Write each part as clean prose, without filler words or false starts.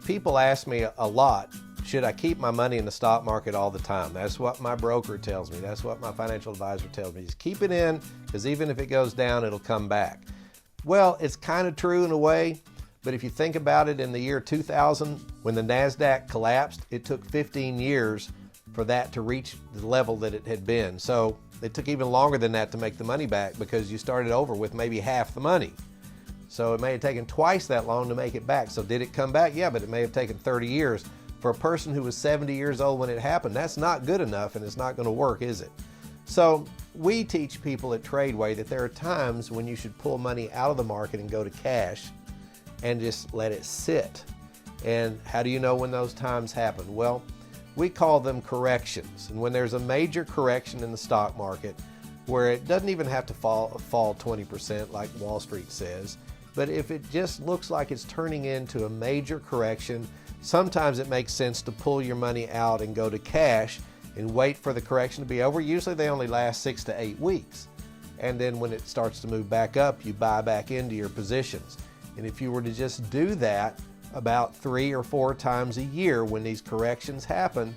People ask me a lot, should I keep my money in the stock market all the time? That's what my broker tells me. That's what my financial advisor tells me. Just keep it in, because even if it goes down, it'll come back. Well, it's kind of true in a way, but if you think about it, in the year 2000, when the NASDAQ collapsed, it took 15 years for that to reach the level that it had been. So it took even longer than that to make the money back, because you started over with maybe half the money. So it may have taken twice that long to make it back. So did it come back? Yeah, but it may have taken 30 years. For a person who was 70 years old when it happened, that's not good enough, and it's not going to work, is it? So we teach people at TRADEway that there are times when you should pull money out of the market and go to cash and just let it sit. And how do you know when those times happen? Well, we call them corrections. And when there's a major correction in the stock market, where it doesn't even have to fall 20% like Wall Street says, but if it just looks like it's turning into a major correction, sometimes it makes sense to pull your money out and go to cash and wait for the correction to be over. Usually they only last 6 to 8 weeks. And then when it starts to move back up, you buy back into your positions. And if you were to just do that about 3 or 4 times a year when these corrections happen,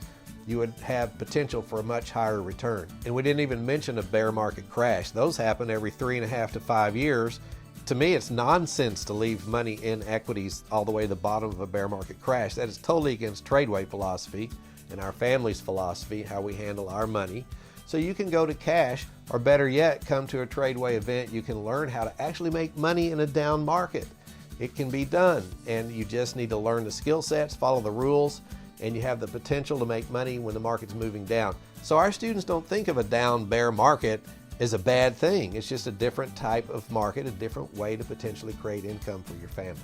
you would have potential for a much higher return. And we didn't even mention a bear market crash. Those happen every 3.5 to 5 years. To me, it's nonsense to leave money in equities all the way to the bottom of a bear market crash. That is totally against TRADEway philosophy and our family's philosophy, how we handle our money. So you can go to cash, or better yet, come to a TRADEway event. You can learn how to actually make money in a down market. It can be done, and you just need to learn the skill sets, follow the rules, and you have the potential to make money when the market's moving down. So our students don't think of a down bear market as a bad thing. It's just a different type of market, a different way to potentially create income for your family.